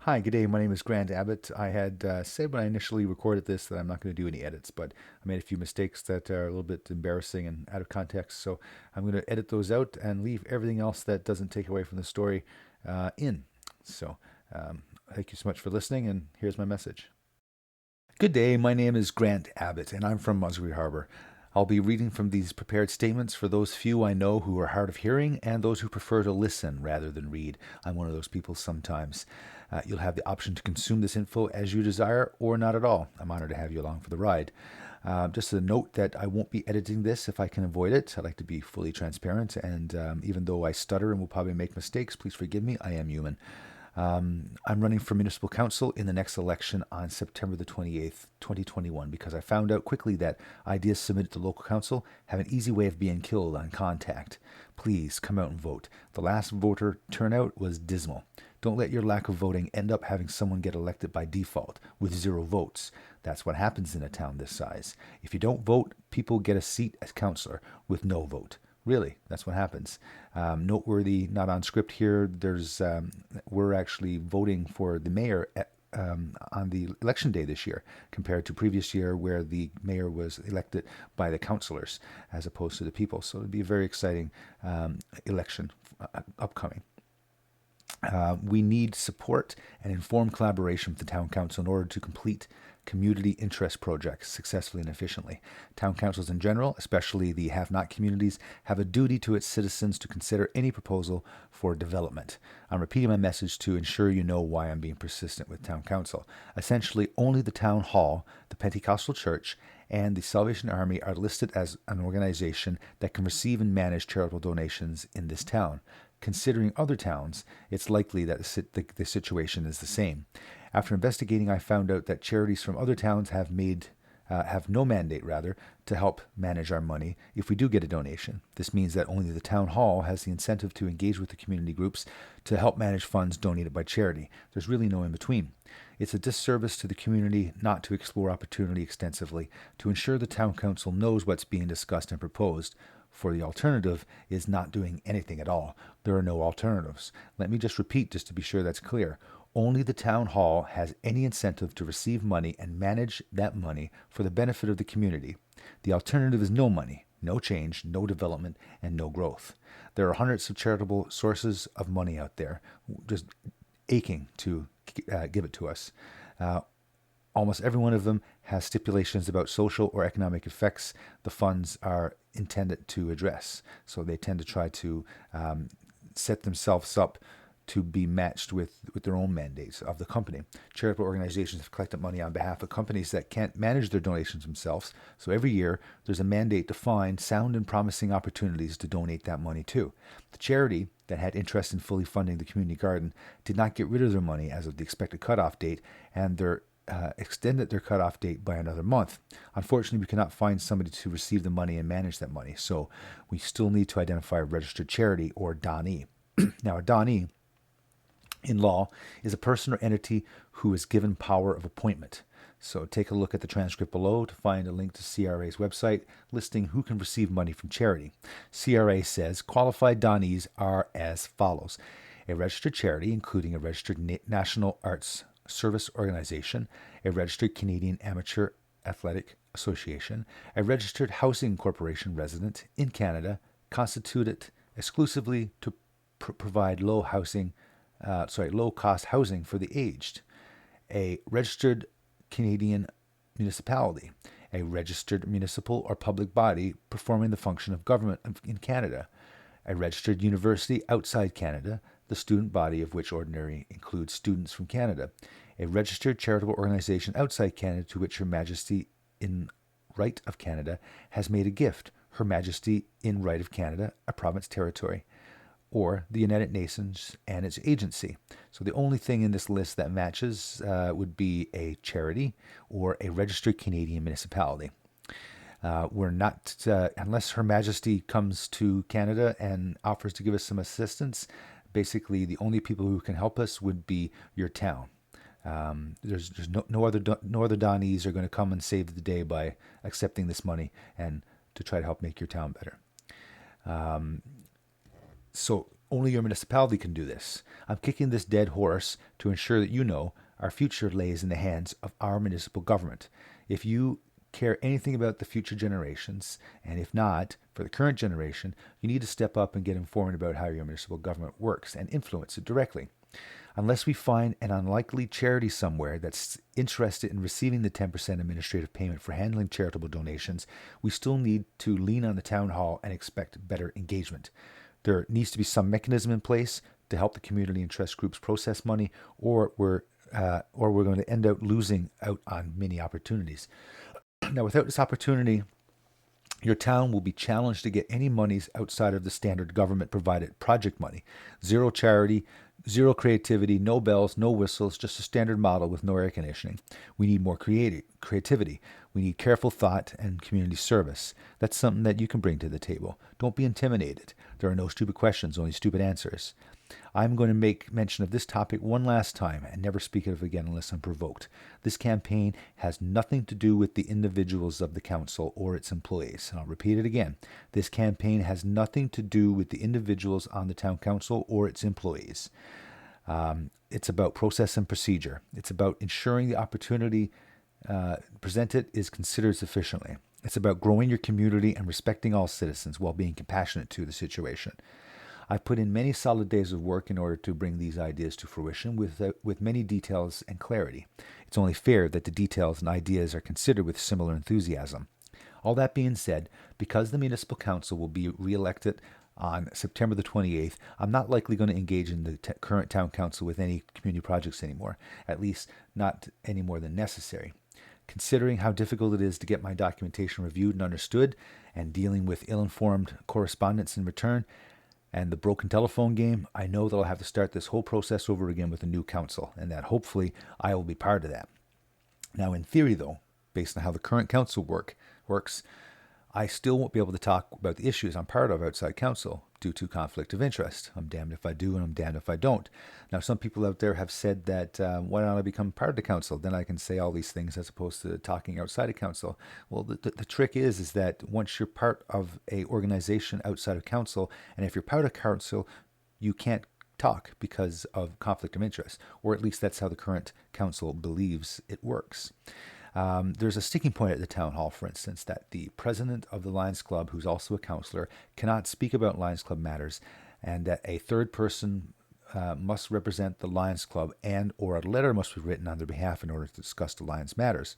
Hi, good day. My name is Grant Abbott. I had said when I initially recorded this that I'm not going to do any edits, but I made a few mistakes that are a little bit embarrassing and out of context. So I'm going to edit those out and leave everything else that doesn't take away from the story in. So um, thank you so much for listening, and here's my message. Good day. My name is Grant Abbott, and I'm from Musgrave Harbor. I'll be reading from these prepared statements for those few I know who are hard of hearing and those who prefer to listen rather than read. I'm one of those people sometimes. You'll have the option to consume this info as you desire or not at all. I'm honored to have you along for the ride. Just a note that I won't be editing this if I can avoid it. I like to be fully transparent, and even though I stutter and will probably make mistakes, please forgive me. I am human. I'm running for municipal council in the next election on September the 28th, 2021, because I found out quickly that ideas submitted to local council have an easy way of being killed on contact. Please come out and vote. The last voter turnout was dismal. Don't let your lack of voting end up having someone get elected by default with 0 votes. That's what happens in a town this size. If you don't vote, people get a seat as councillor with no vote. Really, that's what happens. Noteworthy, not on script here. We're actually voting for the mayor on the election day this year, compared to previous year where the mayor was elected by the councillors as opposed to the people. So it'll be a very exciting election upcoming. We need support and informed collaboration with the town council in order to complete community interest projects successfully and efficiently. Town councils in general, especially the have not communities, have a duty to its citizens to consider any proposal for development. I'm repeating my message to ensure you know why I'm being persistent with town council. Essentially, only the town hall, the Pentecostal church, and the Salvation Army are listed as an organization that can receive and manage charitable donations in this town. Considering other towns, it's likely that the situation is the same. After investigating, I found out that charities from other towns have no mandate rather to help manage our money if we do get a donation. This means that only the town hall has the incentive to engage with the community groups to help manage funds donated by charity. There's really no in between. It's a disservice to the community not to explore opportunity extensively to ensure the town council knows what's being discussed and proposed, for the alternative is not doing anything at all. There are no alternatives. Let me just repeat just to be sure that's clear. Only the town hall has any incentive to receive money and manage that money for the benefit of the community. The alternative is no money, no change, no development, and no growth. There are hundreds of charitable sources of money out there just aching to give it to us. Almost every one of them has stipulations about social or economic effects the funds are intended to address. So they tend to try to set themselves up to be matched with their own mandates of the company. Charitable organizations have collected money on behalf of companies that can't manage their donations themselves. So every year, there's a mandate to find sound and promising opportunities to donate that money to. The charity that had interest in fully funding the community garden did not get rid of their money as of the expected cutoff date, and extended their cutoff date by another month. Unfortunately, we cannot find somebody to receive the money and manage that money, so we still need to identify a registered charity or donee. Now, a donee in law is a person or entity who is given power of appointment. So take a look at the transcript below to find a link to CRA's website listing who can receive money from charity. CRA says qualified donees are as follows: a registered charity, including a registered National Arts Service Organization, a registered Canadian Amateur Athletic Association, a registered housing corporation resident in Canada, constituted exclusively to provide low cost housing for the aged, a registered Canadian municipality, a registered municipal or public body performing the function of government in Canada, a registered university outside Canada, the student body of which ordinarily includes students from Canada, a registered charitable organization outside Canada to which Her Majesty in right of Canada has made a gift, Her Majesty in right of Canada, a province territory, or the United Nations and its agency. So the only thing in this list that matches would be a charity or a registered Canadian municipality. We're not, unless Her Majesty comes to Canada and offers to give us some assistance, basically the only people who can help us would be your town. There's no other donees are going to come and save the day by accepting this money and to try to help make your town better. So Only your municipality can do this. I'm kicking this dead horse to ensure that you know our future lays in the hands of our municipal government. If you care anything about the future generations, and if not, for the current generation, you need to step up and get informed about how your municipal government works and influence it directly. Unless we find an unlikely charity somewhere that's interested in receiving the 10% administrative payment for handling charitable donations, we still need to lean on the town hall and expect better engagement. There needs to be some mechanism in place to help the community interest groups process money, or we're going to end up losing out on many opportunities. Now, without this opportunity, your town will be challenged to get any monies outside of the standard government provided project money. Zero charity, zero creativity, no bells, no whistles, just a standard model with no air conditioning. We need more creativity. We need careful thought and community service. That's something that you can bring to the table. Don't be intimidated. There are no stupid questions, only stupid answers. I'm going to make mention of this topic one last time and never speak of it again unless I'm provoked. This campaign has nothing to do with the individuals of the council or its employees. And I'll repeat it again. This campaign has nothing to do with the individuals on the town council or its employees. It's about process and procedure. It's about ensuring the opportunity presented is considered sufficiently. It's about growing your community and respecting all citizens while being compassionate to the situation. I've put in many solid days of work in order to bring these ideas to fruition with many details and clarity. It's only fair that the details and ideas are considered with similar enthusiasm. All that being said, because the municipal council will be re-elected on September the 28th, I'm not likely going to engage in the current town council with any community projects anymore, at least not any more than necessary. Considering how difficult it is to get my documentation reviewed and understood, and dealing with ill-informed correspondence in return, and the broken telephone game, I know that I'll have to start this whole process over again with a new council, and that hopefully I will be part of that. Now, in theory, though, based on how the current council works, I still won't be able to talk about the issues I'm part of outside council due to conflict of interest. I'm damned if I do and I'm damned if I don't. Now, some people out there have said that why don't I become part of the council? Then I can say all these things as opposed to talking outside of council. Well, the trick is that once you're part of a organization outside of council, and if you're part of council, you can't talk because of conflict of interest, or at least that's how the current council believes it works. There's a sticking point at the town hall, for instance, that the president of the Lions Club, who's also a councillor, cannot speak about Lions Club matters, and that a third person must represent the Lions Club, and or a letter must be written on their behalf in order to discuss the Lions matters.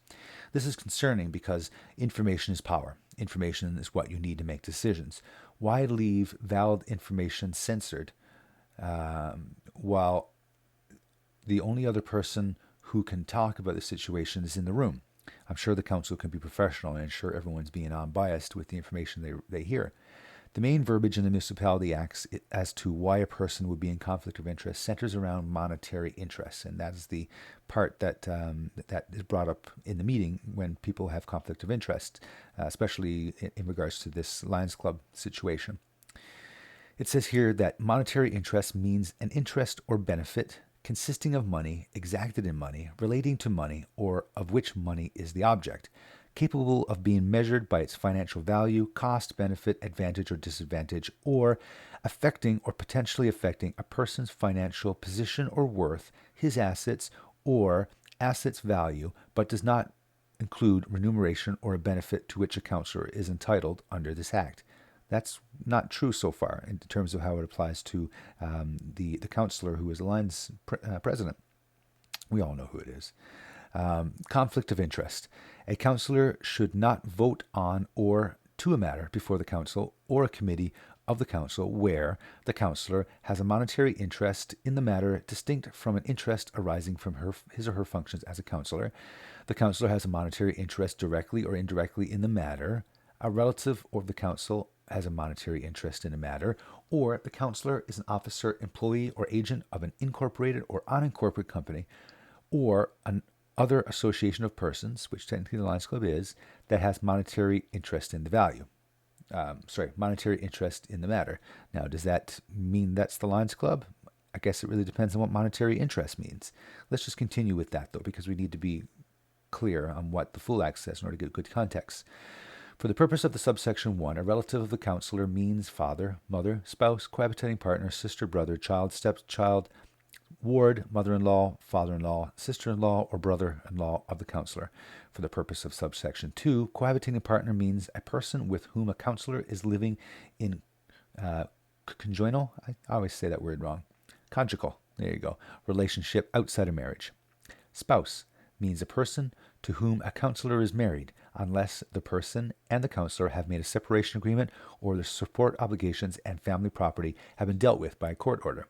This is concerning because information is power. Information is what you need to make decisions. Why leave valid information censored while the only other person who can talk about the situation is in the room? I'm sure the council can be professional and ensure everyone's being unbiased with the information they hear. The main verbiage in the Municipality Acts as to why a person would be in conflict of interest centers around monetary interests, and that is the part that is brought up in the meeting when people have conflict of interest, especially in regards to this Lions Club situation. It says here that monetary interest means an interest or benefit consisting of money, exacted in money, relating to money, or of which money is the object, capable of being measured by its financial value, cost, benefit, advantage, or disadvantage, or affecting or potentially affecting a person's financial position or worth, his assets, or assets' value, but does not include remuneration or a benefit to which a councillor is entitled under this act. That's not true so far in terms of how it applies to the councillor who is the Lions president. We all know who it is. Conflict of interest. A councillor should not vote on or to a matter before the council or a committee of the council where the councillor has a monetary interest in the matter distinct from an interest arising from his or her functions as a councillor. The councillor has a monetary interest directly or indirectly in the matter. A relative of the council has a monetary interest in a matter, or the councillor is an officer, employee, or agent of an incorporated or unincorporated company, or an other association of persons, which technically the Lions Club is, that has monetary interest in the value. Monetary interest in the matter. Now, does that mean that's the Lions Club? I guess it really depends on what monetary interest means. Let's just continue with that, though, because we need to be clear on what the full act says in order to get good context. For the purpose of the subsection 1, a relative of the counselor means father, mother, spouse, cohabitating partner, sister, brother, child, stepchild, ward, mother-in-law, father-in-law, sister-in-law, or brother-in-law of the counselor. For the purpose of subsection 2, cohabitating partner means a person with whom a counselor is living in conjugal, I always say that word wrong, conjugal, there you go, relationship outside of marriage. Spouse means a person to whom a counselor is married, unless the person and the counselor have made a separation agreement or their support obligations and family property have been dealt with by a court order.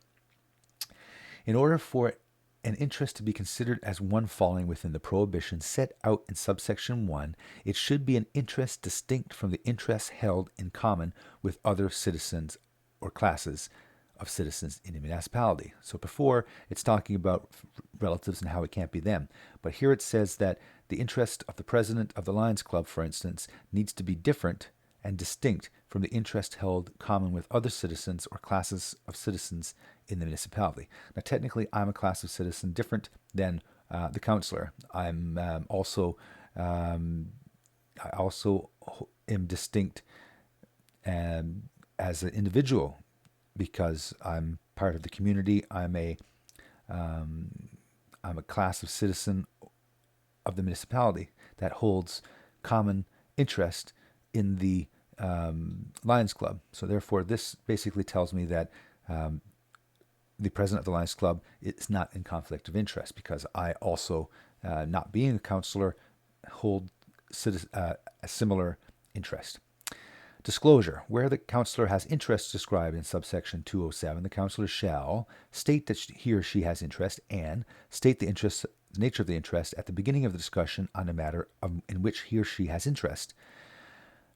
In order for an interest to be considered as one falling within the prohibition set out in subsection 1, it should be an interest distinct from the interests held in common with other citizens or classes of citizens in a municipality. So before, it's talking about relatives and how it can't be them. But here it says that the interest of the president of the Lions Club, for instance, needs to be different and distinct from the interest held common with other citizens or classes of citizens in the municipality. Now, technically, I'm a class of citizen different than the counselor. I also am distinct as an individual because I'm part of the community. I'm a class of citizen of the municipality that holds common interest in the Lions Club. So therefore, this basically tells me that the president of the Lions Club is not in conflict of interest because I also, not being a counselor, hold a similar interest. Disclosure. Where the counselor has interest described in subsection 207, the counselor shall state that he or she has interest and state the nature of the interest at the beginning of the discussion on a matter in which he or she has interest.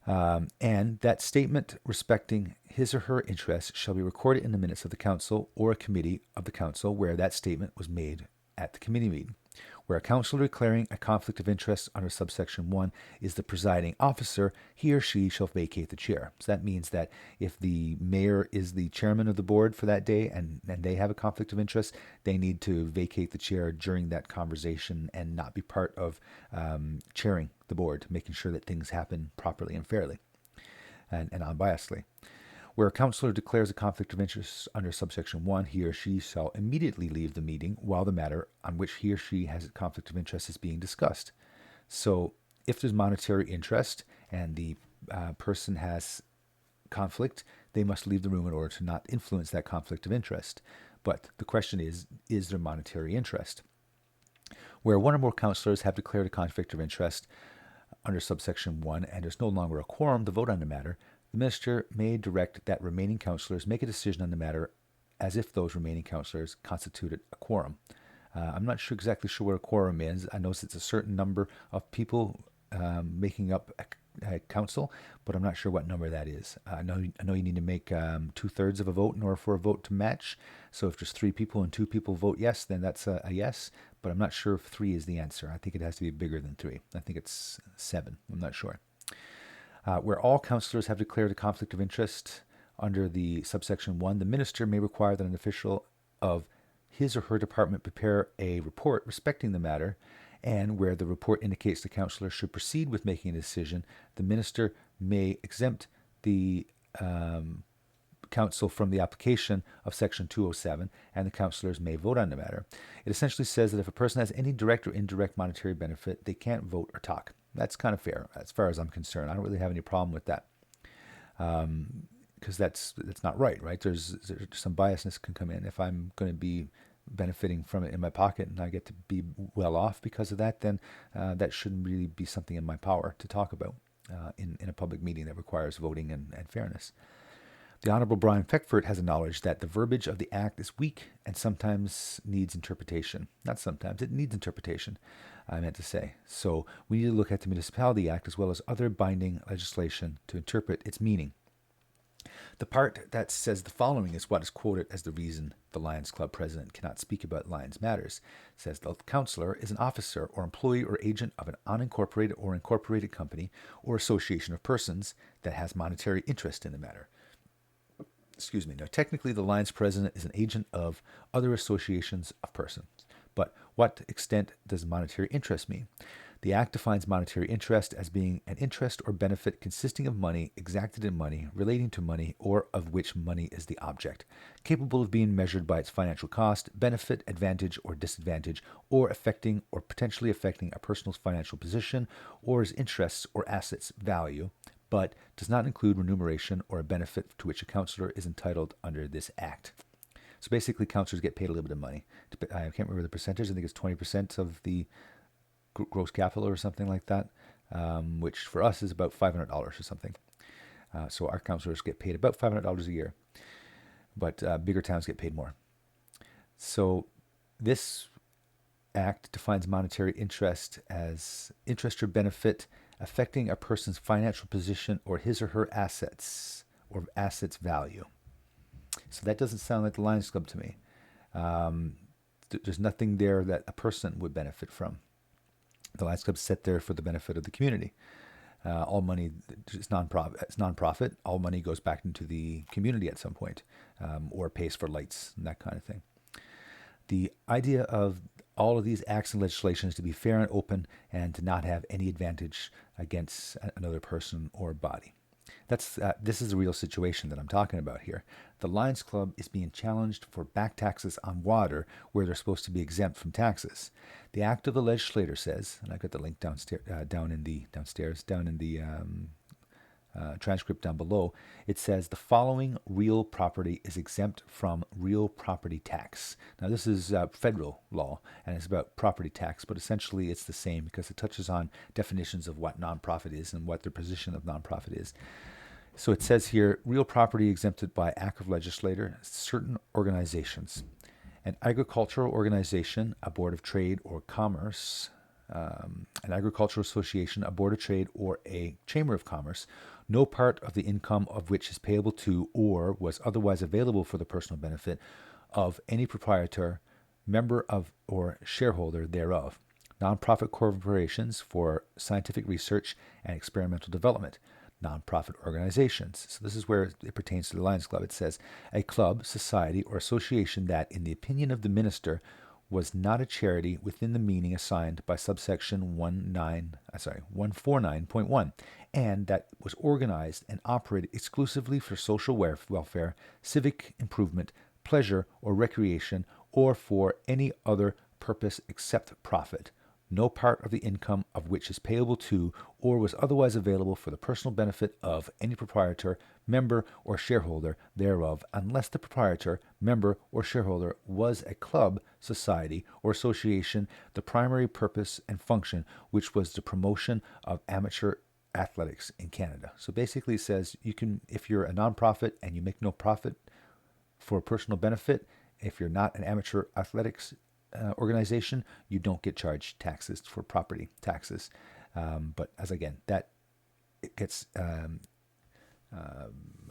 And that statement respecting his or her interest shall be recorded in the minutes of the council or a committee of the council where that statement was made at the committee meeting. Where a counselor declaring a conflict of interest under subsection 1 is the presiding officer, he or she shall vacate the chair. So that means that if the mayor is the chairman of the board for that day and they have a conflict of interest, they need to vacate the chair during that conversation and not be part of chairing the board, making sure that things happen properly and fairly and unbiasedly. Where a counselor declares a conflict of interest under subsection 1, he or she shall immediately leave the meeting while the matter on which he or she has a conflict of interest is being discussed. So if there's monetary interest and the person has conflict, they must leave the room in order to not influence that conflict of interest. But the question is there monetary interest? Where one or more counselors have declared a conflict of interest under subsection 1 and there's no longer a quorum to vote on the matter, the minister may direct that remaining councillors make a decision on the matter as if those remaining councillors constituted a quorum. I'm not exactly sure what a quorum is. I know it's a certain number of people making up a council, but I'm not sure what number that is. I know you need to make 2/3 of a vote in order for a vote to match. So if there's 3 people and 2 people vote yes, then that's a yes. But I'm not sure if 3 is the answer. I think it has to be bigger than 3. I think it's 7. I'm not sure. Where all councillors have declared a conflict of interest under the subsection 1, the minister may require that an official of his or her department prepare a report respecting the matter, and where the report indicates the councillor should proceed with making a decision, the minister may exempt the council from the application of section 207, and the councillors may vote on the matter. It essentially says that if a person has any direct or indirect monetary benefit, they can't vote or talk. That's kind of fair as far as I'm concerned. I don't really have any problem with that because that's not right? There's some biasness can come in. If I'm going to be benefiting from it in my pocket and I get to be well off because of that, then that shouldn't really be something in my power to talk about in a public meeting that requires voting and fairness. The Honorable Brian Peckford has acknowledged that the verbiage of the Act is weak and sometimes needs interpretation. Not sometimes, it needs interpretation, I meant to say. So we need to look at the Municipality Act as well as other binding legislation to interpret its meaning. The part that says the following is what is quoted as the reason the Lions Club president cannot speak about Lions matters. It says the councillor is an officer or employee or agent of an unincorporated or incorporated company or association of persons that has monetary interest in the matter. Now, technically, the Lions president is an agent of other associations of persons. But what extent does monetary interest mean? The Act defines monetary interest as being an interest or benefit consisting of money, exacted in money, relating to money, or of which money is the object, capable of being measured by its financial cost, benefit, advantage, or disadvantage, or affecting or potentially affecting a person's financial position or his interests or assets value, but does not include remuneration or a benefit to which a counselor is entitled under this Act. So basically, counselors get paid a little bit of money. I can't remember the percentage. I think it's 20% of the gross capital or something like that, which for us is about $500 or something. So our counselors get paid about $500 a year, but bigger towns get paid more. So this Act defines monetary interest as interest or benefit affecting a person's financial position or his or her assets or assets value. So that doesn't sound like the Lions Club to me. There's nothing there that a person would benefit from. The Lions Club is set there for the benefit of the community. All money is nonprofit. It's nonprofit. All money goes back into the community at some point, or pays for lights and that kind of thing. The idea of all of these acts and legislation is to be fair and open and to not have any advantage against another person or body. This is the real situation that I'm talking about here. The Lions Club is being challenged for back taxes on water where they're supposed to be exempt from taxes. The act of the legislator says, and I've got the link down in the transcript down below. It says the following real property is exempt from real property tax. Now this is federal law and it's about property tax, but essentially it's the same because it touches on definitions of what nonprofit is and what their position of nonprofit is. So it says here, real property exempted by act of legislator, certain organizations. An agricultural organization, a board of trade or commerce, an agricultural association, a board of trade, or a chamber of commerce, no part of the income of which is payable to or was otherwise available for the personal benefit of any proprietor, member of, or shareholder thereof. Nonprofit corporations for scientific research and experimental development. Nonprofit organizations. So this is where it pertains to the Lions Club. It says a club, society, or association that, in the opinion of the minister, was not a charity within the meaning assigned by subsection 149.1, and that was organized and operated exclusively for social welfare, civic improvement, pleasure or recreation, or for any other purpose except profit, no part of the income of which is payable to or was otherwise available for the personal benefit of any proprietor, member, or shareholder thereof, unless the proprietor, member, or shareholder was a club, society, or association, the primary purpose and function which was the promotion of amateur athletics in Canada. So basically it says you can, if you're a nonprofit and you make no profit for personal benefit, if you're not an amateur athletics organization, you don't get charged taxes for property taxes. But as again, that it gets, I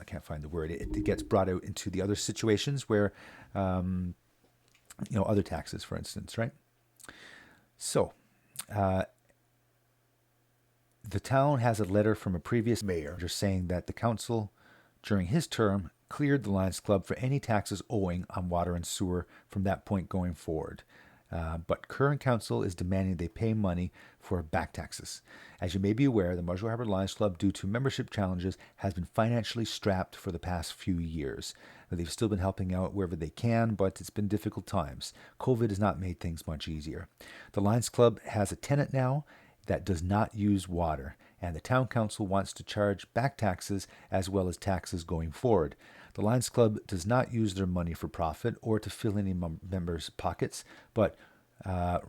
can't find the word. It gets brought out into the other situations where, other taxes, for instance, right? So, the town has a letter from a previous mayor just saying that the council, during his term, cleared the Lions Club for any taxes owing on water and sewer from that point going forward. But current council is demanding they pay money for back taxes. As you may be aware, the Marshall Harbour Lions Club, due to membership challenges, has been financially strapped for the past few years. They've still been helping out wherever they can, but it's been difficult times. COVID has not made things much easier. The Lions Club has a tenant now that does not use water, and the town council wants to charge back taxes as well as taxes going forward. The Lions Club does not use their money for profit or to fill any members' pockets, but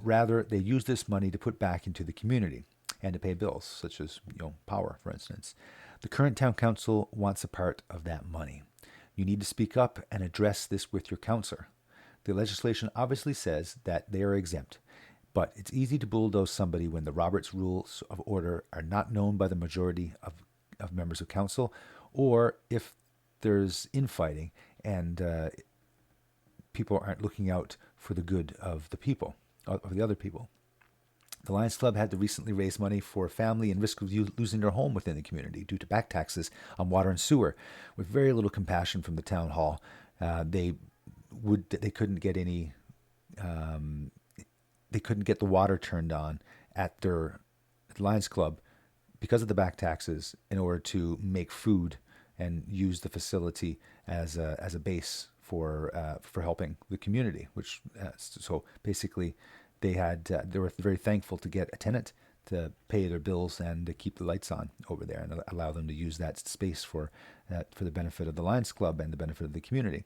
rather they use this money to put back into the community and to pay bills, such as power, for instance. The current town council wants a part of that money. You need to speak up and address this with your councillor. The legislation obviously says that they are exempt, but it's easy to bulldoze somebody when the Roberts Rules of Order are not known by the majority of members of council, or if there's infighting and people aren't looking out for the good of the people, of the other people. The Lions Club had to recently raise money for a family in risk of losing their home within the community due to back taxes on water and sewer, with very little compassion from the town hall. They couldn't get the water turned on at their the Lions Club, because of the back taxes, in order to make food and use the facility as a base for helping the community. Which so basically, they were very thankful to get a tenant to pay their bills and to keep the lights on over there and allow them to use that space for the benefit of the Lions Club and the benefit of the community.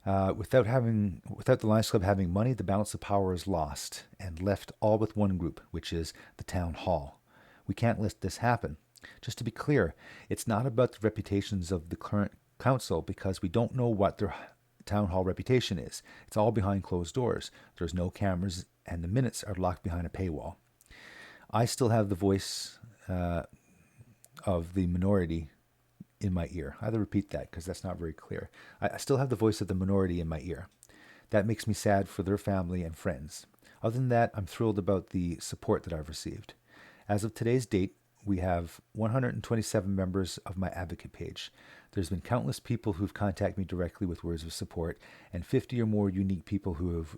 Without the Lions Club having money, the balance of power is lost and left all with one group, which is the town hall. We can't let this happen. Just to be clear, it's not about the reputations of the current council, because we don't know what their town hall reputation is. It's all behind closed doors. There's no cameras, and the minutes are locked behind a paywall. I still have the voice of the minority in my ear. I have to repeat that because that's not very clear. I still have the voice of the minority in my ear. That makes me sad for their family and friends. Other than that, I'm thrilled about the support that I've received. As of today's date, we have 127 members of my advocate page. There's been countless people who've contacted me directly with words of support, and 50 or more unique people who have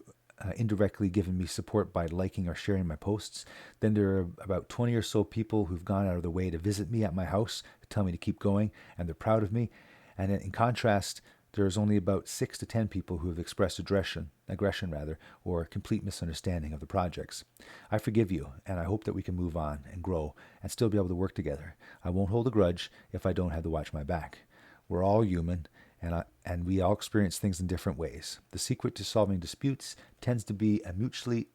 indirectly given me support by liking or sharing my posts. Then there are about 20 or so people who've gone out of their way to visit me at my house, to tell me to keep going, and they're proud of me. And in contrast, there's only about 6 to 10 people who have expressed aggression, or complete misunderstanding of the projects. I forgive you, and I hope that we can move on and grow and still be able to work together. I won't hold a grudge if I don't have to watch my back. We're all human, and we all experience things in different ways. The secret to solving disputes tends to be mutually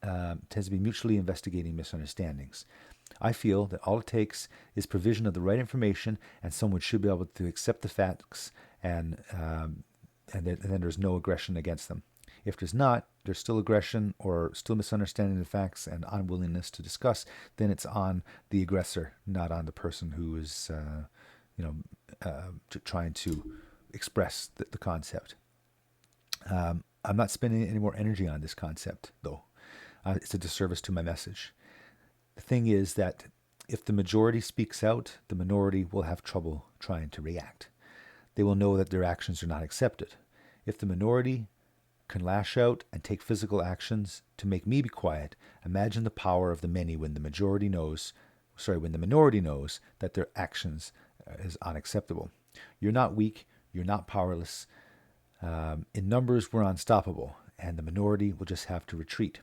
investigating misunderstandings. I feel that all it takes is provision of the right information, and someone should be able to accept the facts, and then there's no aggression against them. If there's still aggression or still misunderstanding the facts and unwillingness to discuss, then it's on the aggressor, not on the person who is, trying to express the concept. I'm not spending any more energy on this concept, though. It's a disservice to my message. The thing is that if the majority speaks out, the minority will have trouble trying to react. They will know that their actions are not accepted. If the minority can lash out and take physical actions to make me be quiet, imagine the power of the many when the minority knows that their actions is unacceptable. You're not weak. You're not powerless. In numbers, we're unstoppable, and the minority will just have to retreat.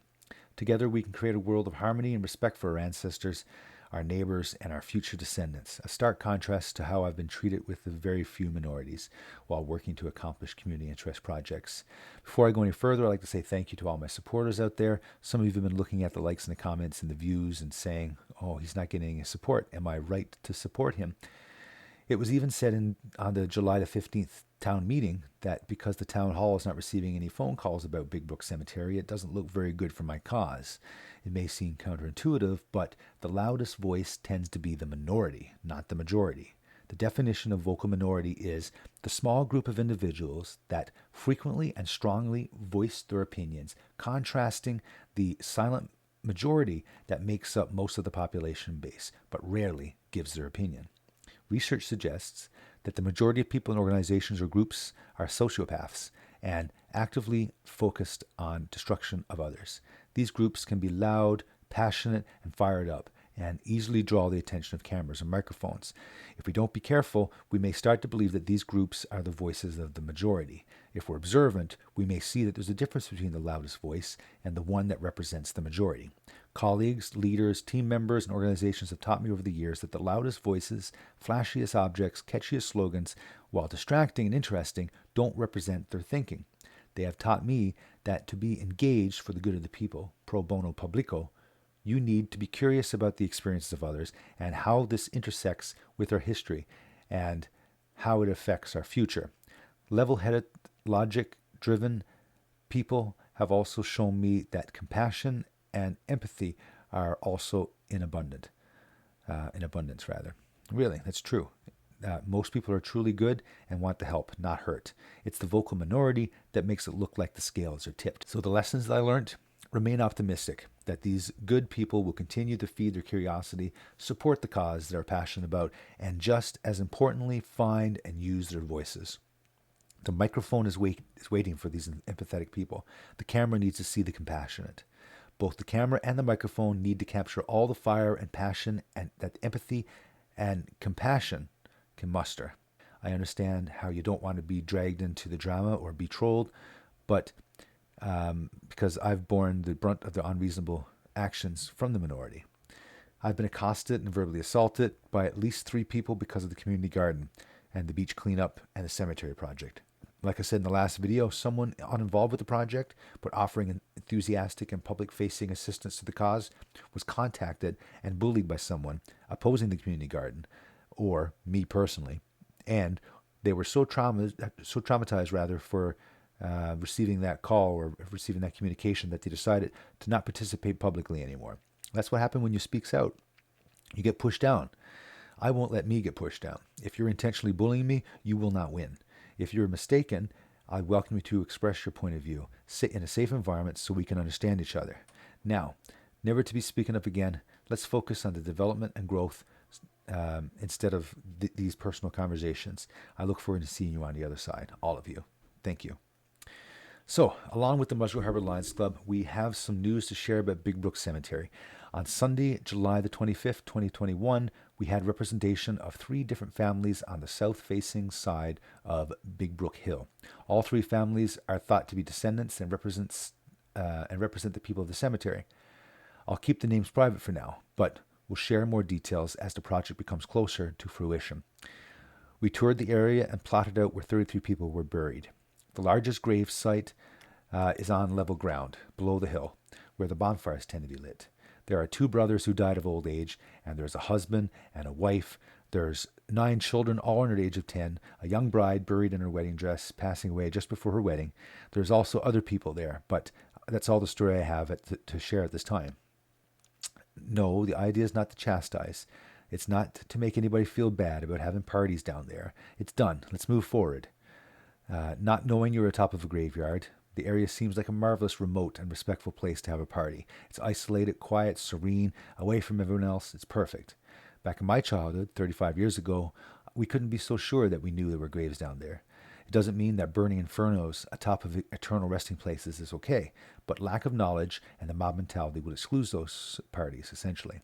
Together, we can create a world of harmony and respect for our ancestors, our neighbors, and our future descendants. A stark contrast to how I've been treated with the very few minorities while working to accomplish community interest projects. Before I go any further, I'd like to say thank you to all my supporters out there. Some of you have been looking at the likes and the comments and the views and saying, oh, he's not getting any support. Am I right to support him? It was even said on the July the 15th town meeting that because the town hall is not receiving any phone calls about Big Brook Cemetery, it doesn't look very good for my cause. It may seem counterintuitive, but the loudest voice tends to be the minority, not the majority. The definition of vocal minority is the small group of individuals that frequently and strongly voice their opinions, contrasting the silent majority that makes up most of the population base, but rarely gives their opinion. Research suggests that the majority of people in organizations or groups are sociopaths and actively focused on destruction of others. These groups can be loud, passionate, and fired up, and easily draw the attention of cameras and microphones. If we don't be careful, we may start to believe that these groups are the voices of the majority. If we're observant, we may see that there's a difference between the loudest voice and the one that represents the majority. Colleagues, leaders, team members, and organizations have taught me over the years that the loudest voices, flashiest objects, catchiest slogans, while distracting and interesting, don't represent their thinking. They have taught me that to be engaged for the good of the people, pro bono publico, you need to be curious about the experiences of others and how this intersects with our history and how it affects our future. Level-headed, logic-driven people have also shown me that compassion and empathy are also in abundance. Really, that's true. Most people are truly good and want to help, not hurt. It's the vocal minority that makes it look like the scales are tipped. So the lessons that I learned: remain optimistic that these good people will continue to feed their curiosity, support the cause they're passionate about, and just as importantly, find and use their voices. The microphone is waiting for these empathetic people. The camera needs to see the compassionate. Both the camera and the microphone need to capture all the fire and passion and that empathy and compassion can muster. I understand how you don't want to be dragged into the drama or be trolled, but because I've borne the brunt of the unreasonable actions from the minority. I've been accosted and verbally assaulted by at least 3 people because of the community garden and the beach cleanup and the cemetery project. Like I said in the last video, someone uninvolved with the project but offering enthusiastic and public facing assistance to the cause was contacted and bullied by someone opposing the community garden, or me personally, and they were so traumatized rather for receiving that call or receiving that communication that they decided to not participate publicly anymore. That's what happened when you speak out. You get pushed down. I won't let me get pushed down. If you're intentionally bullying me, you will not win. If you're mistaken, I welcome you to express your point of view. Sit in a safe environment so we can understand each other. Now, never to be speaking up again. Let's focus on the development and growth instead of these personal conversations. I look forward to seeing you on the other side, all of you. Thank you. So, along with the Musgrave Harbor Lions Club, we have some news to share about Big Brook Cemetery. On Sunday, July the 25th, 2021, we had representation of 3 different families on the south-facing side of Big Brook Hill. All 3 families are thought to be descendants and represent the people of the cemetery. I'll keep the names private for now, but we'll share more details as the project becomes closer to fruition. We toured the area and plotted out where 33 people were buried. The largest grave site is on level ground, below the hill, where the bonfires tend to be lit. There are 2 brothers who died of old age, and there's a husband and a wife. There's 9 children, all under the age of 10, a young bride buried in her wedding dress, passing away just before her wedding. There's also other people there, but that's all the story I have to share at this time. No, the idea is not to chastise. It's not to make anybody feel bad about having parties down there. It's done. Let's move forward. Not knowing you're atop of a graveyard, the area seems like a marvelous, remote, and respectful place to have a party. It's isolated, quiet, serene, away from everyone else. It's perfect. Back in my childhood, 35 years ago, we couldn't be so sure that we knew there were graves down there. It doesn't mean that burning infernos atop of eternal resting places is okay, but lack of knowledge and the mob mentality would exclude those parties, essentially.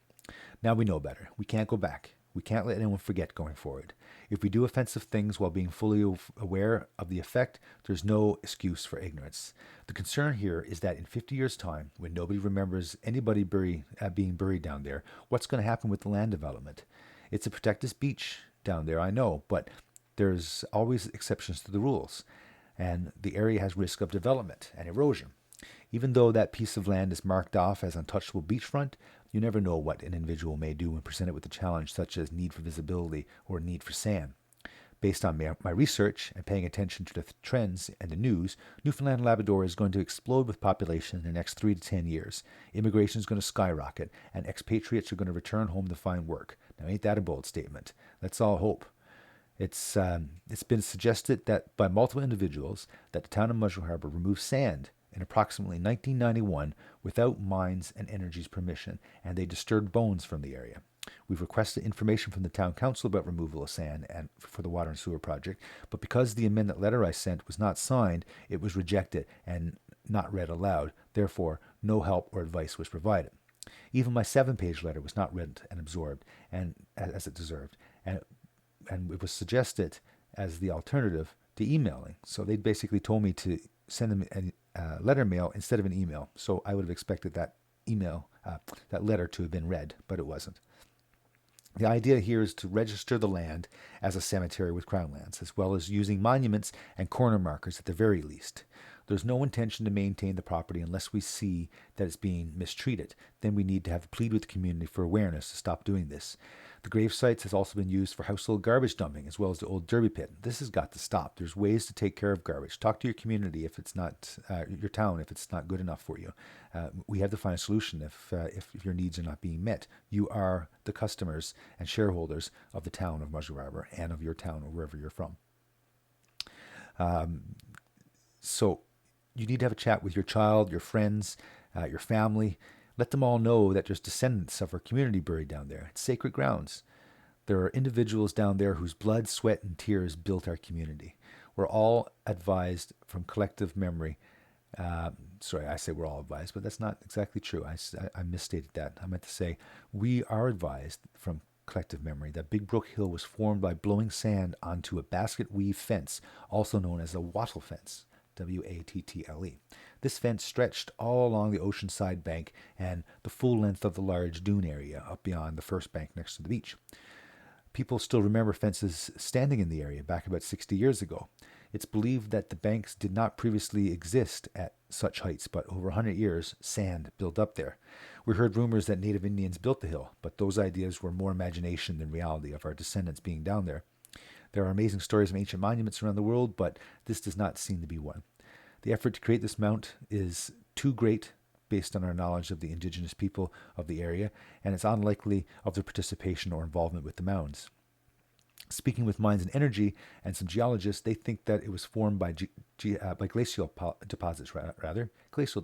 Now we know better. We can't go back. We can't let anyone forget going forward. If we do offensive things while being fully aware of the effect, there's no excuse for ignorance. The concern here is that in 50 years' time, when nobody remembers anybody being buried down there, what's going to happen with the land development? It's a protected beach down there, I know, but there's always exceptions to the rules, and the area has risk of development and erosion. Even though that piece of land is marked off as untouchable beachfront, you never know what an individual may do when presented with a challenge such as need for visibility or need for sand. Based on my research and paying attention to the trends and the news, Newfoundland and Labrador is going to explode with population in the next 3 to 10 years. Immigration is going to skyrocket, and expatriates are going to return home to find work. Now, ain't that a bold statement? Let's all hope. It's been suggested that by multiple individuals that the town of Musgrave Harbor remove sand in approximately 1991 without Mines and Energy's permission, and they disturbed bones from the area. We've requested information from the town council about removal of sand and for the water and sewer project, but because the amendment letter I sent was not signed, it was rejected and not read aloud. Therefore, no help or advice was provided. Even my 7-page letter was not read and absorbed, and as it deserved, and it was suggested as the alternative to emailing. So they basically told me to send them a letter mail instead of an email. So I would have expected that that letter to have been read, but it wasn't. The idea here is to register the land as a cemetery with Crown lands, as well as using monuments and corner markers at the very least. There's no intention to maintain the property unless we see that it's being mistreated. Then we need to have a plead with the community for awareness to stop doing this. The grave sites has also been used for household garbage dumping, as well as the old derby pit. This has got to stop. There's ways to take care of garbage. Talk to your community if it's not, your town, if it's not good enough for you. We have to find a solution if your needs are not being met. You are the customers and shareholders of the town of Musgrave Harbor and of your town or wherever you're from. So you need to have a chat with your child, your friends, your family. Let them all know that there's descendants of our community buried down there. It's sacred grounds. There are individuals down there whose blood, sweat, and tears built our community. We're all advised from collective memory Uh, Sorry, I say we're all advised, but that's not exactly true. I misstated that. I meant to say we are advised from collective memory that Big Brook Hill was formed by blowing sand onto a basket weave fence, also known as a wattle fence. Wattle. This fence stretched all along the oceanside bank and the full length of the large dune area up beyond the first bank next to the beach. People still remember fences standing in the area back about 60 years ago. It's believed that the banks did not previously exist at such heights, but over 100 years, sand built up there. We heard rumors that native Indians built the hill, but those ideas were more imagination than reality of our descendants being down there. There are amazing stories of ancient monuments around the world, but this does not seem to be one. The effort to create this mount is too great based on our knowledge of the indigenous people of the area, and it's unlikely of their participation or involvement with the mounds. Speaking with Minds and Energy and some geologists, they think that it was formed by glacial deposits, glacial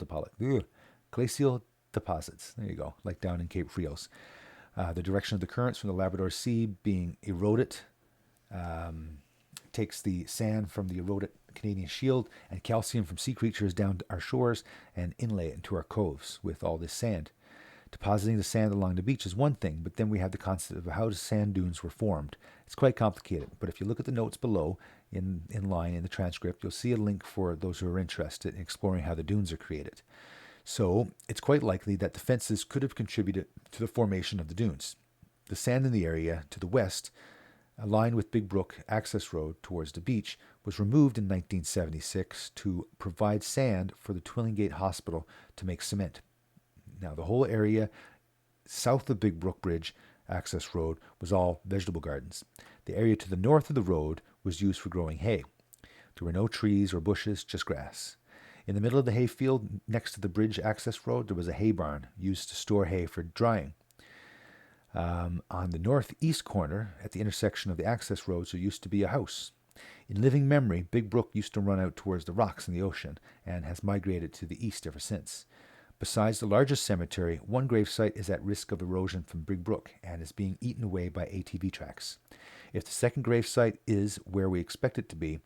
deposits. There you go, like down in Cape Frios. The direction of the currents from the Labrador Sea being eroded takes the sand from the eroded Canadian Shield and calcium from sea creatures down to our shores and inlay it into our coves with all this sand. Depositing the sand along the beach is one thing, but then we have the concept of how sand dunes were formed. It's quite complicated, but if you look at the notes below in line in the transcript, you'll see a link for those who are interested in exploring how the dunes are created. So it's quite likely that the fences could have contributed to the formation of the dunes. The sand in the area to the west, aligned with Big Brook access road towards the beach, was removed in 1976 to provide sand for the Twillingate Hospital to make cement. Now, the whole area south of Big Brook Bridge access road was all vegetable gardens. The area to the north of the road was used for growing hay. There were no trees or bushes, just grass. In the middle of the hay field, next to the bridge access road, there was a hay barn used to store hay for drying. On the northeast corner, at the intersection of the access roads, there used to be a house. In living memory, Big Brook used to run out towards the rocks in the ocean and has migrated to the east ever since. Besides the largest cemetery, one gravesite is at risk of erosion from Big Brook and is being eaten away by ATV tracks. If the second gravesite is where we expect it to be,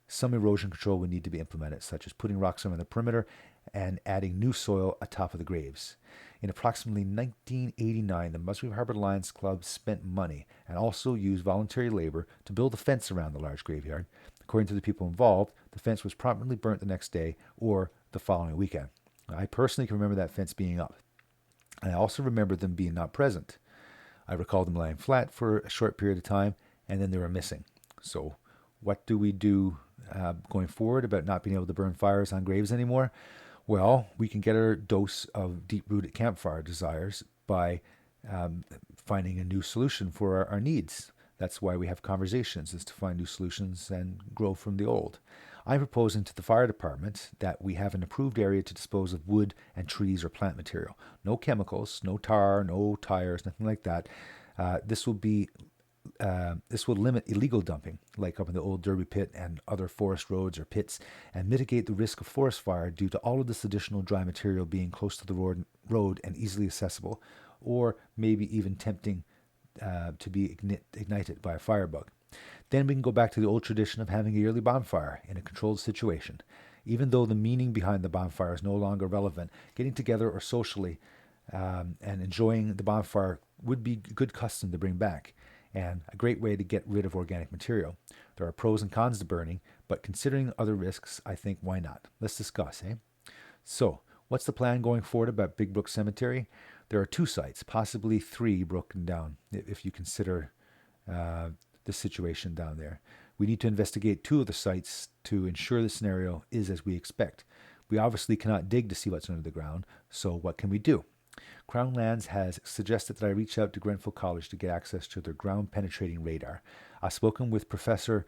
some erosion control would need to be implemented, such as putting rocks around the perimeter and adding new soil atop of the graves. In approximately 1989, the Musgrave Harbour Lions Club spent money and also used voluntary labor to build a fence around the large graveyard. According to the people involved, the fence was promptly burnt the next day or the following weekend. I personally can remember that fence being up. And I also remember them being not present. I recall them lying flat for a short period of time, and then they were missing. So what do we do going forward about not being able to burn fires on graves anymore? Well, we can get our dose of deep-rooted campfire desires by finding a new solution for our needs. That's why we have conversations, is to find new solutions and grow from the old. I'm proposing to the fire department that we have an approved area to dispose of wood and trees or plant material. No chemicals, no tar, no tires, nothing like that. This will limit illegal dumping, like up in the old Derby pit and other forest roads or pits, and mitigate the risk of forest fire due to all of this additional dry material being close to the road and easily accessible, or maybe even tempting to be ignited by a firebug. Then we can go back to the old tradition of having a yearly bonfire in a controlled situation. Even though the meaning behind the bonfire is no longer relevant, getting together or socially and enjoying the bonfire would be a good custom to bring back and a great way to get rid of organic material. There are pros and cons to burning, but considering other risks, I think why not? Let's discuss, eh? So, what's the plan going forward about Big Brook Cemetery? There are 2 sites, possibly 3 broken down, if you consider the situation down there. We need to investigate 2 of the sites to ensure the scenario is as we expect. We obviously cannot dig to see what's under the ground, so what can we do? Crown Lands has suggested that I reach out to Grenfell College to get access to their ground penetrating radar. I've spoken with Professor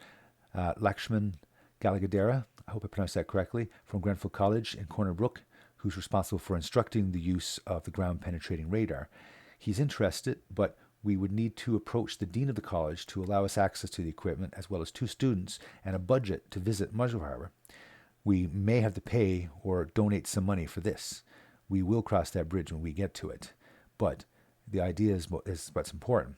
Lakshman Galagadera, I hope I pronounced that correctly, from Grenfell College in Corner Brook, who's responsible for instructing the use of the ground penetrating radar. He's interested, but we would need to approach the dean of the college to allow us access to the equipment, as well as 2 students and a budget to visit Musgrave Harbour. We may have to pay or donate some money for this. We will cross that bridge when we get to it. But the idea is what's important.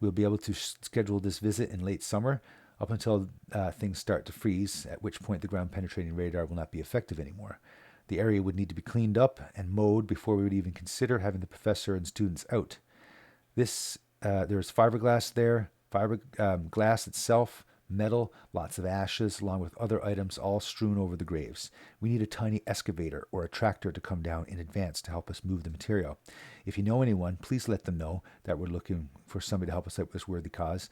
We'll be able to schedule this visit in late summer up until things start to freeze, at which point the ground penetrating radar will not be effective anymore. The area would need to be cleaned up and mowed before we would even consider having the professor and students out. There's fiberglass there, glass itself, metal, lots of ashes, along with other items all strewn over the graves. We need a tiny excavator or a tractor to come down in advance to help us move the material. If you know anyone, please let them know that we're looking for somebody to help us out with this worthy cause.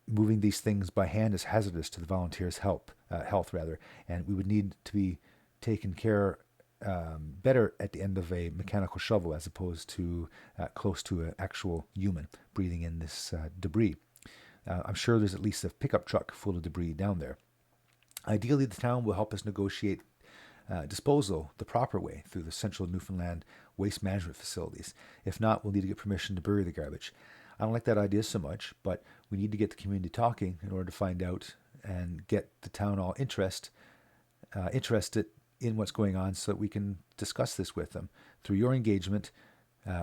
Moving these things by hand is hazardous to the volunteers' health, and we would need to be taken care better at the end of a mechanical shovel as opposed to close to an actual human breathing in this debris. I'm sure there's at least a pickup truck full of debris down there. Ideally, the town will help us negotiate disposal the proper way through the Central Newfoundland waste management facilities. If not, we'll need to get permission to bury the garbage. I don't like that idea so much, but we need to get the community talking in order to find out and get the town all interested in what's going on so that we can discuss this with them through your engagement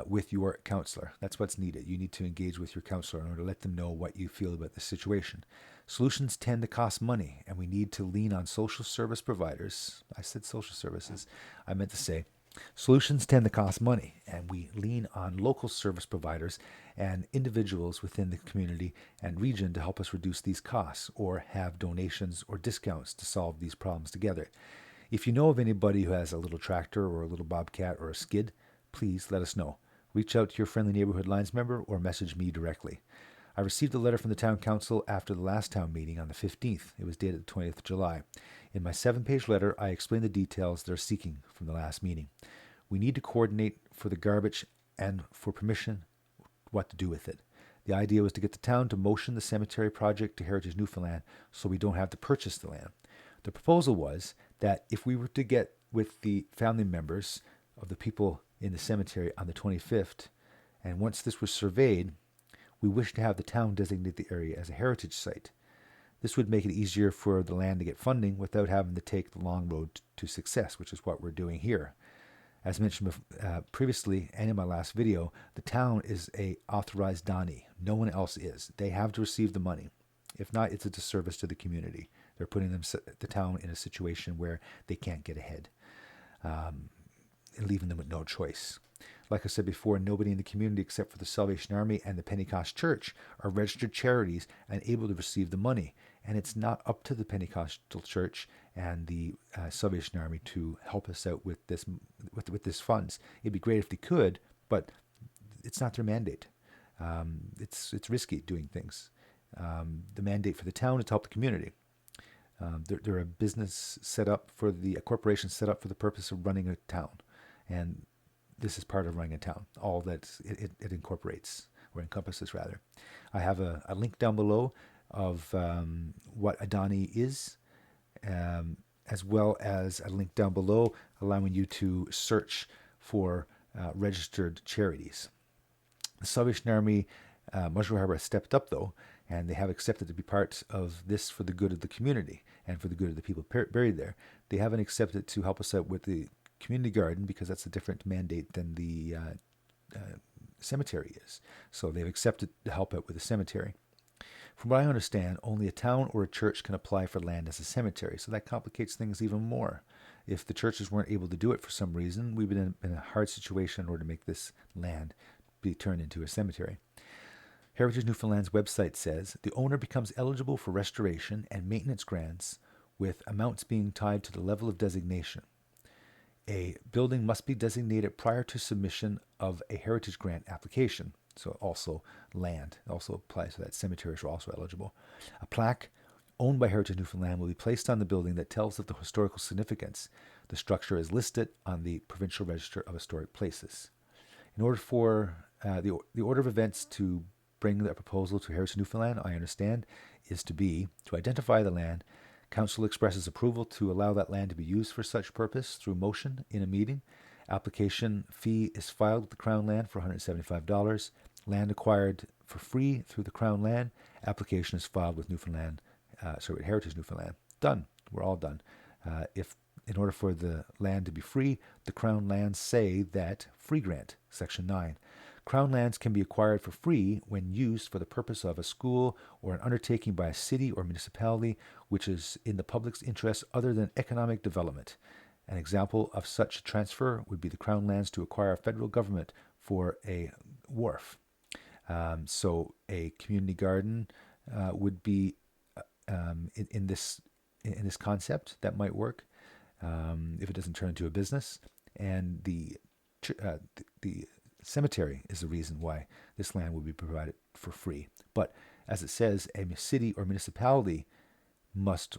with your counselor. That's what's needed. You need to engage with your counselor in order to let them know what you feel about the situation. Solutions tend to cost money, and we need to lean on social service providers. I said social services. I meant to say solutions tend to cost money, and we lean on local service providers and individuals within the community and region to help us reduce these costs or have donations or discounts to solve these problems together. If you know of anybody who has a little tractor or a little bobcat or a skid, please let us know. Reach out to your friendly neighborhood Lions member or message me directly. I received a letter from the town council after the last town meeting on the 15th. It was dated the 20th of July. In my 7-page letter, I explained the details they're seeking from the last meeting. We need to coordinate for the garbage and for permission what to do with it. The idea was to get the town to motion the cemetery project to Heritage Newfoundland so we don't have to purchase the land. The proposal was that if we were to get with the family members of the people in the cemetery on the 25th, and once this was surveyed, we wish to have the town designate the area as a heritage site. This would make it easier for the land to get funding without having to take the long road to success, which is what we're doing here. As mentioned previously and in my last video, the town is a authorized donee. No one else is. They have to receive the money. If not, it's a disservice to the community. They're putting the town in a situation where they can't get ahead, and leaving them with no choice. Like I said before, nobody in the community except for the Salvation Army and the Pentecost Church are registered charities and able to receive the money. And it's not up to the Pentecostal Church and the Salvation Army to help us out with this funds. It'd be great if they could, but it's not their mandate. It's risky doing things. The mandate for the town is to help the community. They're a business set up a corporation set up for the purpose of running a town, and this is part of running a town. All that it incorporates or encompasses, rather. I have a link down below of what a donee is, as well as a link down below allowing you to search for registered charities. The Salvation Army, Musgrave Harbour, has stepped up though, and they have accepted to be part of this for the good of the community and for the good of the people buried there. They haven't accepted to help us out with the community garden because that's a different mandate than the cemetery is. So they've accepted to help out with the cemetery. From what I understand, only a town or a church can apply for land as a cemetery, so that complicates things even more. If the churches weren't able to do it for some reason, we've been in a hard situation in order to make this land be turned into a cemetery. Heritage Newfoundland's website says the owner becomes eligible for restoration and maintenance grants with amounts being tied to the level of designation. A building must be designated prior to submission of a heritage grant application. So also land also applies to that. Cemeteries are also eligible. A plaque owned by Heritage Newfoundland will be placed on the building that tells of the historical significance. The structure is listed on the Provincial Register of Historic Places. In order for the order of events to bring the proposal to Heritage Newfoundland, I understand, is to identify the land. Council expresses approval to allow that land to be used for such purpose through motion in a meeting. Application fee is filed with the Crown Land for $175. Land acquired for free through the Crown Land. Application is filed with Heritage Newfoundland. Done. We're all done. If in order for the land to be free, the Crown Lands say that free grant, Section 9. Crown lands can be acquired for free when used for the purpose of a school or an undertaking by a city or municipality which is in the public's interest other than economic development. An example of such a transfer would be the Crown lands to acquire federal government for a wharf. So a community garden would be in this concept that might work if it doesn't turn into a business. And the cemetery is the reason why this land would be provided for free. But as it says, a city or municipality must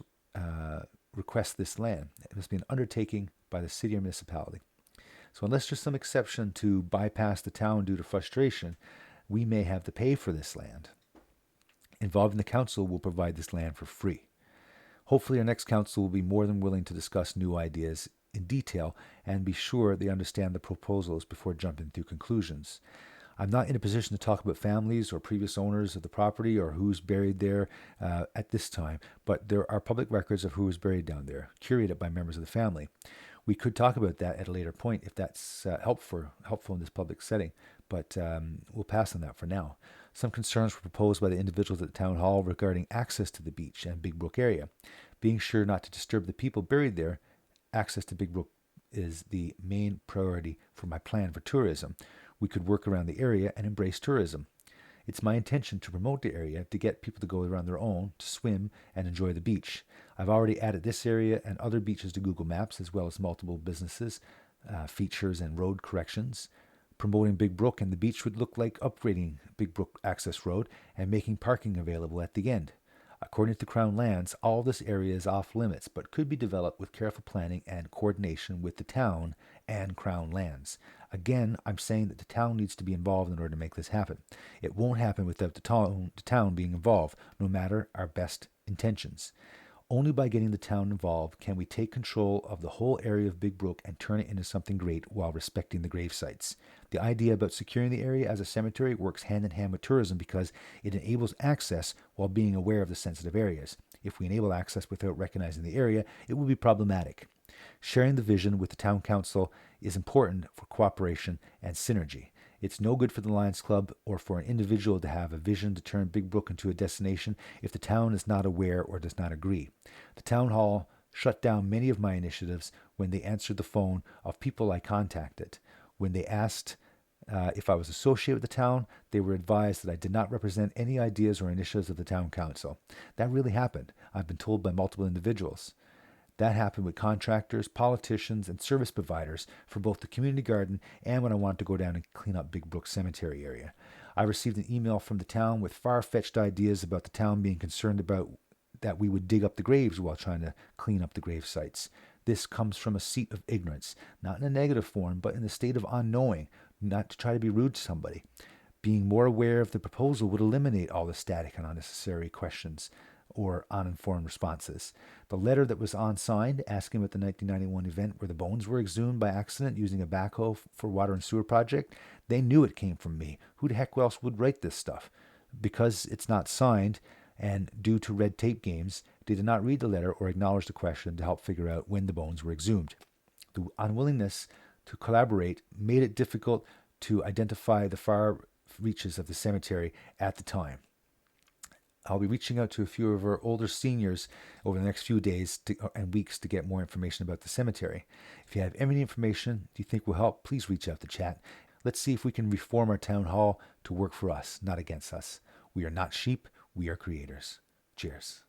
request this land. It must be an undertaking by the city or municipality. So unless there's some exception to bypass the town due to frustration, we may have to pay for this land. Involving the council will provide this land for free. Hopefully, our next council will be more than willing to discuss new ideas in detail and be sure they understand the proposals before jumping to conclusions. I'm not in a position to talk about families or previous owners of the property or who's buried there at this time, but there are public records of who is buried down there, curated by members of the family. We could talk about that at a later point if that's helpful in this public setting, but we'll pass on that for now. Some concerns were proposed by the individuals at the town hall regarding access to the beach and Big Brook area. Being sure not to disturb the people buried there, access to Big Brook is the main priority for my plan for tourism. We could work around the area and embrace tourism. It's my intention to promote the area to get people to go around their own, to swim, and enjoy the beach. I've already added this area and other beaches to Google Maps, as well as multiple businesses, features, and road corrections. Promoting Big Brook and the beach would look like upgrading Big Brook Access Road and making parking available at the end. According to Crown Lands, all this area is off limits, but could be developed with careful planning and coordination with the town and Crown Lands. Again, I'm saying that the town needs to be involved in order to make this happen. It won't happen without the town being involved, no matter our best intentions. Only by getting the town involved can we take control of the whole area of Big Brook and turn it into something great while respecting the grave sites. The idea about securing the area as a cemetery works hand in hand with tourism because it enables access while being aware of the sensitive areas. If we enable access without recognizing the area, it will be problematic. Sharing the vision with the town council is important for cooperation and synergy. It's no good for the Lions Club or for an individual to have a vision to turn Big Brook into a destination if the town is not aware or does not agree. The town hall shut down many of my initiatives when they answered the phone of people I contacted. When they asked if I was associated with the town, they were advised that I did not represent any ideas or initiatives of the town council. That really happened. I've been told by multiple individuals. That happened with contractors, politicians, and service providers for both the community garden and when I wanted to go down and clean up Big Brook Cemetery area. I received an email from the town with far-fetched ideas about the town being concerned about that we would dig up the graves while trying to clean up the grave sites. This comes from a seat of ignorance, not in a negative form, but in the state of unknowing, not to try to be rude to somebody. Being more aware of the proposal would eliminate all the static and unnecessary questions or uninformed responses. The letter that was unsigned asking about the 1991 event where the bones were exhumed by accident using a backhoe for water and sewer project, they knew it came from me. Who the heck else would write this stuff? Because it's not signed, and due to red tape games, they did not read the letter or acknowledge the question to help figure out when the bones were exhumed. The unwillingness to collaborate made it difficult to identify the far reaches of the cemetery at the time. I'll be reaching out to a few of our older seniors over the next few days and weeks to get more information about the cemetery. If you have any information you think will help, please reach out to chat. Let's see if we can reform our town hall to work for us, not against us. We are not sheep, we are creators. Cheers.